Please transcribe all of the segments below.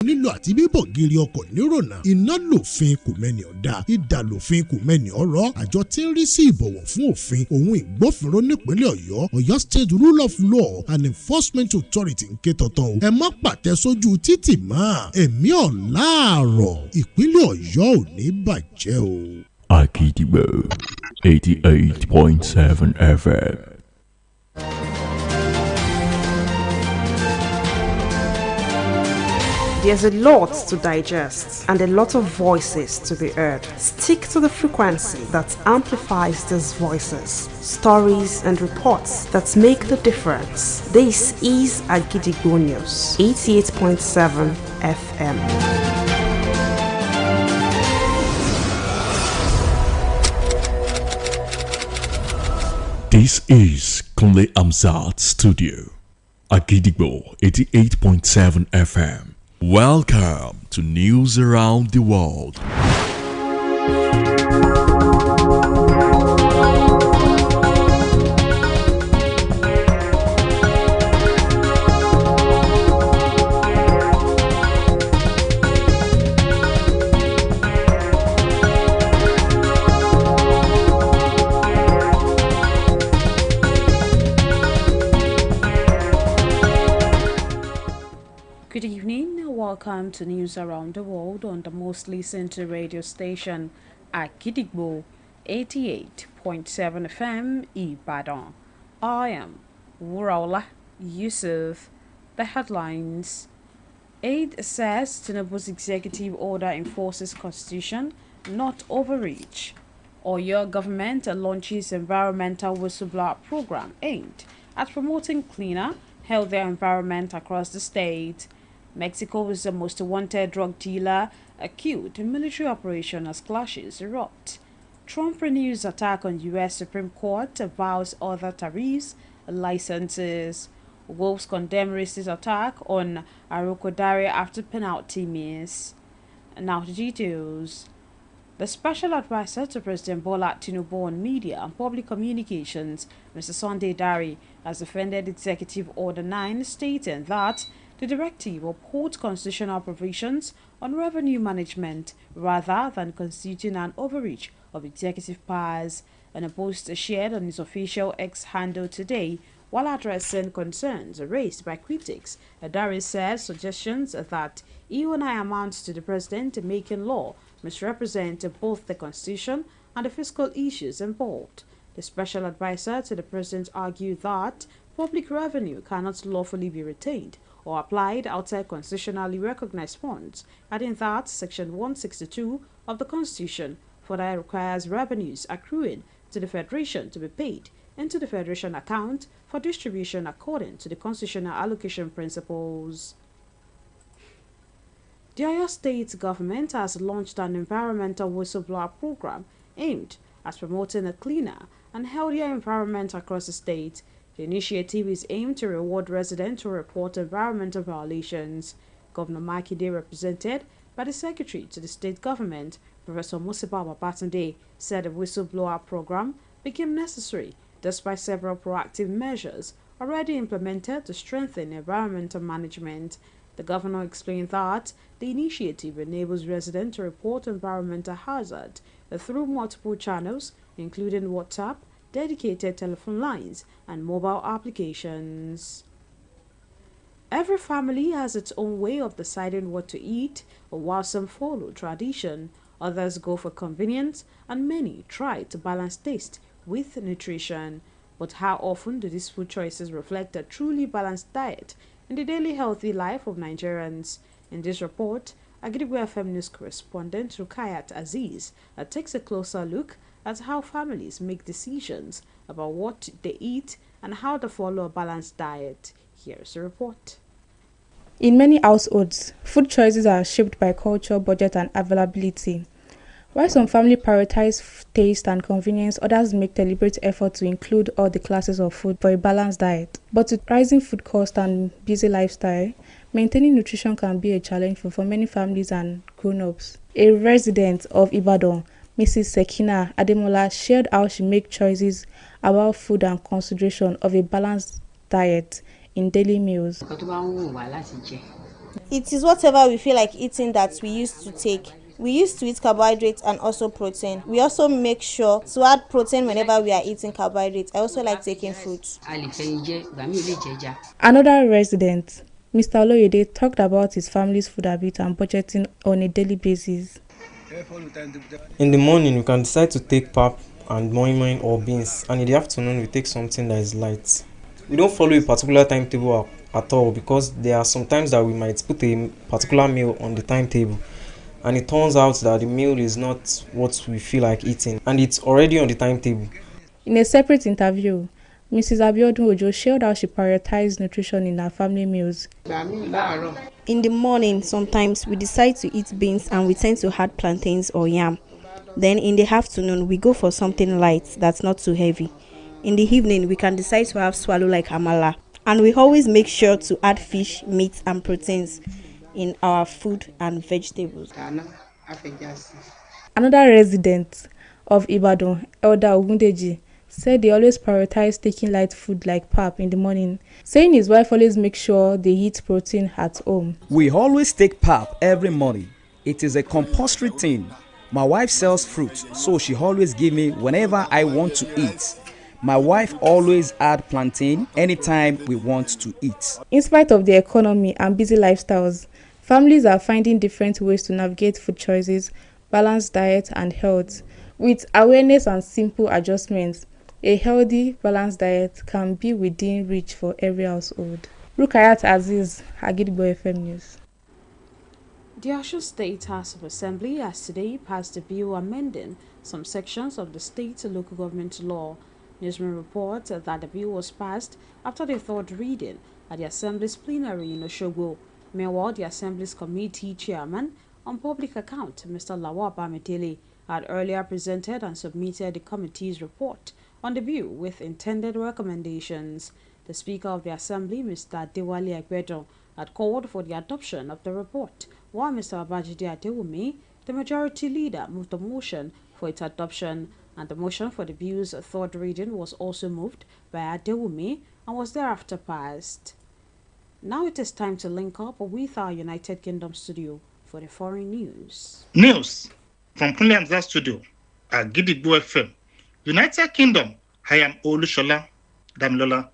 lílọ àti bíbọ̀ gírí ọkọ̀ nírònà. Iná lòfin kò mẹ́ni ọ̀dà, idà lòfin kò mẹ́ni ọ̀rọ̀. Àjọ tí ń rí sí ìbọ̀wọ̀ fún òfin òun ìgbófinró nípínlẹ̀ Ọ̀yọ́, Ọ̀yọ́ State Rule of Law and Enforcement Authority ń ké tọ̀tọ̀ o. Ẹ má pàtẹ sójú títì mọ́. Ẹ̀mí ọ̀làárọ̀ ìpínlẹ̀ Ọ̀yọ́ ò ní bàjẹ́ o. Akidibo 88.7 FM. There's a lot to digest and a lot of voices to be heard. Stick to the frequency that amplifies these voices, stories and reports that make the difference. This is Agidigbo News, 88.7 FM. This is Kunle Amzat Studio, Agidigbo 88.7 FM. Welcome to News Around the World. Good evening, welcome to News Around the World on the most listened to radio station Akidigbo 88.7 FM Ibadan. I am WURAOLA YUSUFF. The headlines: Aid says Tinubu's executive order enforces constitution, not overreach. Oyo government launches environmental whistleblower program aimed at promoting cleaner, healthier environment across the state. Mexico is the most wanted drug dealer accused in military operation as clashes erupt. Trump renews attack on U.S. Supreme Court, vows other tariffs, licenses. Wolves condemn racist attack on Arokodare after penalty miss. Now the details. The special advisor to President Bola Tinubu on media and public communications, Mr. Sunday Dari, has defended Executive Order 9, stating that the directive upholds constitutional provisions on revenue management rather than constituting an overreach of executive powers. In a post shared on his official X handle today, while addressing concerns raised by critics, Dari said suggestions that EONI amounts to the president making law misrepresent both the constitution and the fiscal issues involved. The special advisor to the president argued that public revenue cannot lawfully be retained or applied outside constitutionally recognized funds, adding that Section 162 of the Constitution further requires revenues accruing to the Federation to be paid into the Federation account for distribution according to the constitutional allocation principles. The Oyo State government has launched an environmental whistleblower program aimed at promoting a cleaner and healthier environment across the state. The initiative is aimed to reward residents who report environmental violations. Governor Makinde, represented by the Secretary to the state government, Professor Musiba Babatunde, said the whistleblower program became necessary despite several proactive measures already implemented to strengthen environmental management. The governor explained that the initiative enables residents to report environmental hazard through multiple channels, including WhatsApp, dedicated telephone lines, and mobile applications. Every family has its own way of deciding what to eat, while some follow tradition, others go for convenience, and many try to balance taste with nutrition. But how often do these food choices reflect a truly balanced diet in the daily healthy life of Nigerians? In this report, Agidigbo FM News correspondent Rukayat Aziz takes a closer look at how families make decisions about what they eat and how to follow a balanced diet. Here's a report. In many households, food choices are shaped by culture, budget, and availability. While some families prioritize taste and convenience, others make deliberate effort to include all the classes of food for a balanced diet. But with rising food costs and busy lifestyle, maintaining nutrition can be a challenge for many families and grown-ups. A resident of Ibadan, Mrs. Sekina Ademola, shared how she makes choices about food and consideration of a balanced diet in daily meals. It is whatever we feel like eating that we used to take. We used to eat carbohydrates and also protein. We also make sure to add protein whenever we are eating carbohydrates. I also like taking fruits. Another resident, Mr. Oloyede, talked about his family's food habit and budgeting on a daily basis. In the morning, we can decide to take pap and moi or beans, and in the afternoon, we take something that is light. We don't follow a particular timetable at all because there are some times that we might put a particular meal on the timetable, and it turns out that the meal is not what we feel like eating, and it's already on the timetable. In a separate interview, Mrs. Abiodun Ojo shared how she prioritized nutrition in her family meals. In the morning, sometimes we decide to eat beans and we tend to add plantains or yam. Then in the afternoon, we go for something light that's not too heavy. In the evening, we can decide to have swallow like amala. And we always make sure to add fish, meat and proteins in our food and vegetables. Another resident of Ibadan, Elder Ogundeji, said they always prioritize taking light food like pap in the morning, saying his wife always makes sure they eat protein at home. We always take pap every morning. It is a compulsory thing. My wife sells fruit, so she always give me whenever I want to eat. My wife always add plantain anytime we want to eat. In spite of the economy and busy lifestyles, families are finding different ways to navigate food choices, balanced diet and health. With awareness and simple adjustments, a healthy, balanced diet can be within reach for every household. Rukayat Aziz, Agidbo FM News. The Osho State House of Assembly has today passed a bill amending some sections of the state local government law. Newsman reports that the bill was passed after the third reading at the Assembly's plenary in Oshogbo. Meanwhile, the Assembly's committee chairman on public account, Mr. Lawal Bamidele, had earlier presented and submitted the committee's report on the bill with intended recommendations. The Speaker of the Assembly, Mr. Adewale Agbedo, had called for the adoption of the report, while Mr. Babajide Adewumi, the majority leader, moved the motion for its adoption, and the motion for the bill's third reading was also moved by Adewumi and was thereafter passed. Now it is time to link up with our United Kingdom studio for the foreign news. News from Kunle Hamzat studio at Gidigbo FM. United Kingdom, I am Olushola Damilola.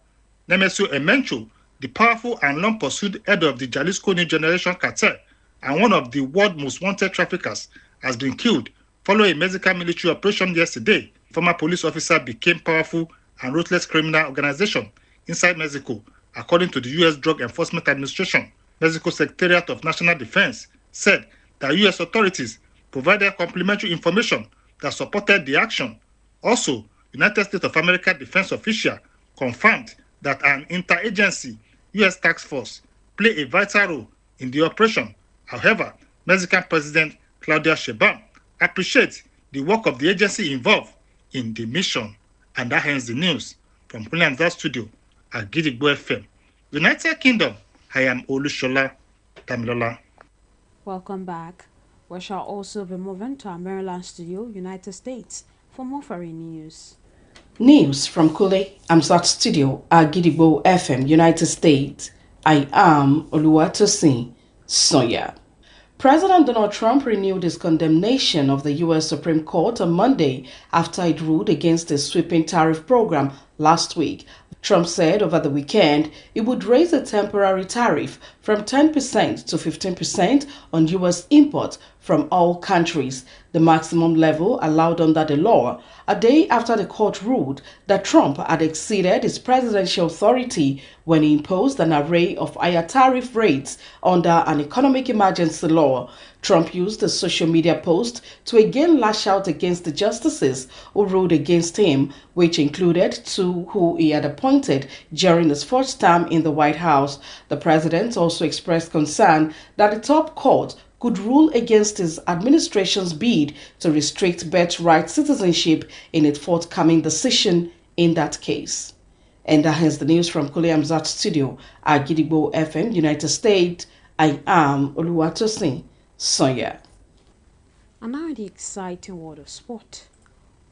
Nemesu Emencho, the powerful and long-pursued head of the Jalisco New Generation cartel and one of the world's most wanted traffickers, has been killed following a Mexican military operation yesterday. Former police officer became powerful and ruthless criminal organization inside Mexico, according to the U.S. Drug Enforcement Administration. Mexico Secretariat of National Defense said that U.S. authorities provided complementary information that supported the action. Also, United States of America defense official confirmed that an interagency U.S. task force played a vital role in the operation. However, Mexican President Claudia Sheinbaum appreciates the work of the agency involved in the mission. And that ends the news from Kunle Hamzat studio at Gidigbo FM. United Kingdom, I am Olushola Damilola. Welcome back. We shall also be moving to our Maryland studio, United States, for more foreign news. News from Kunle Hamzat studio at Gidigbo FM, United States. I am Oluwatosin Sonya. President Donald Trump renewed his condemnation of the U.S. Supreme Court on Monday after it ruled against a sweeping tariff program last week. Trump said over the weekend it would raise a temporary tariff from 10% to 15% on U.S. imports from all countries, the maximum level allowed under the law, a day after the court ruled that Trump had exceeded his presidential authority when he imposed an array of higher tariff rates under an economic emergency law. Trump used a social media post to again lash out against the justices who ruled against him, which included two who he had appointed during his first term in the White House. The president also expressed concern that the top court could rule against his administration's bid to restrict birthright citizenship in its forthcoming decision in that case. And that ends the news from Kunle Hamzat studio at Gidigbo FM, United States. I am Oluwatosin Sonya. And now in the exciting world of sport.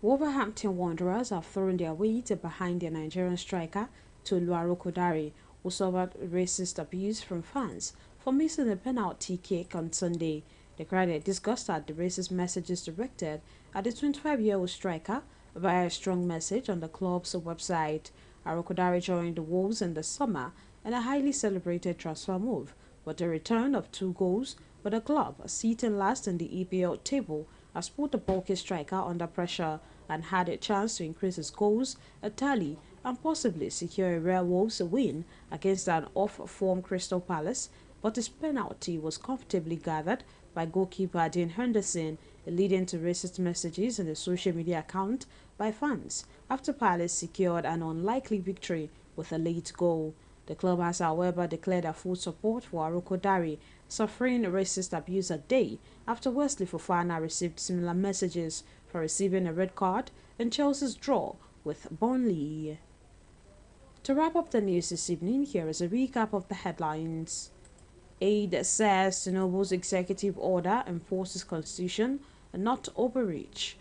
Wolverhampton Wanderers have thrown their weight behind their Nigerian striker Tolu Arokodare, who suffered racist abuse from fans for missing a penalty kick on Sunday. The crowd are disgusted at the racist messages directed at the 25-year-old striker via a strong message on the club's website. Arokodare joined the Wolves in the summer in a highly celebrated transfer move, but the return of 2 goals for the club, sitting last in the EPL table, has put the bulky striker under pressure and had a chance to increase his goals tally and possibly secure a rare Wolves win against an off-form Crystal Palace, but his penalty was comfortably gathered by goalkeeper Dean Henderson, leading to racist messages in the social media account by fans after Palace secured an unlikely victory with a late goal. The club has, however, declared their full support for Arokodare, suffering racist abuse a day after Wesley Fofana received similar messages for receiving a red card in Chelsea's draw with Burnley. To wrap up the news this evening, here is a recap of the headlines. Aid says Tinubu's executive order enforces constitution and not overreach.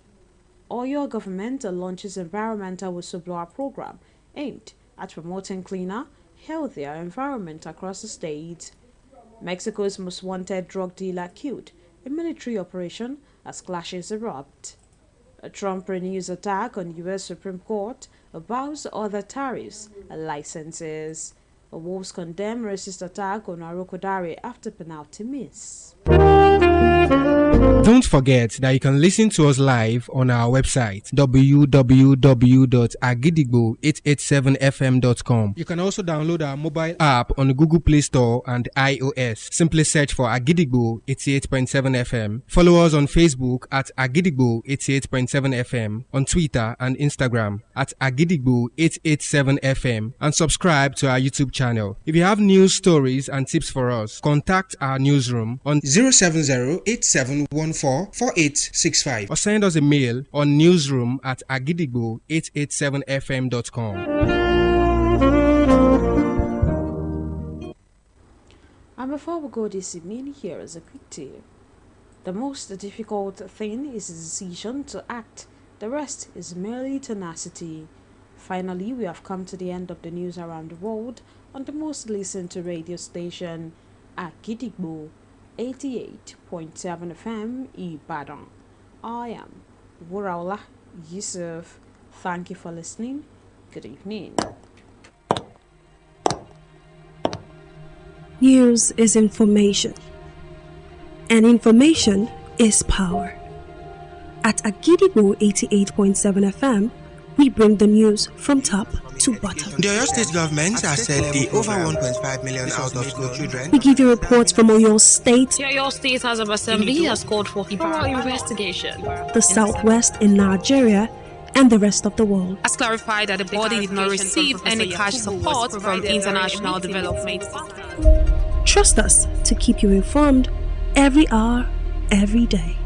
Oyo government launches environmental whistleblower program aimed at promoting cleaner, healthier environment across the state. Mexico's most wanted drug dealer killed in military operation as clashes erupt. Trump renews attack on U.S. Supreme Court about other tariffs and licenses. Wolves condemn racist attack on Arokodare after penalty miss. Don't forget that you can listen to us live on our website www.agidigbo887fm.com. You can also download our mobile app on the Google Play Store and iOS. Simply search for Agidigbo 88.7 FM. Follow us on Facebook at Agidigbo 88.7 FM, on Twitter and Instagram at Agidigbo 887 FM, and subscribe to our YouTube channel. If you have news stories and tips for us, contact our newsroom on 070-8714-4865 or send us a mail on newsroom@agidigbo887fm.com. And before we go this evening, here is a quick tip. The most difficult thing is the decision to act. The rest is merely tenacity. Finally, we have come to the end of the news around the world on the most listened to radio station, Agidigbo 88.7 FM Ibadan. I am WURAOLA YUSUFF. Thank you for listening. Good evening. News is information, and information is power. At Agidigbo 88.7 FM, we bring the news from top to bottom. The Oyo State government has said the over 1.5 million out of school children. We give you reports from Oyo State. The Oyo State House of Assembly has called for thorough investigation. The Southwest in Nigeria and the rest of the world. Has clarified that the body did not receive any cash support from international development. Trust us to keep you informed every hour, every day.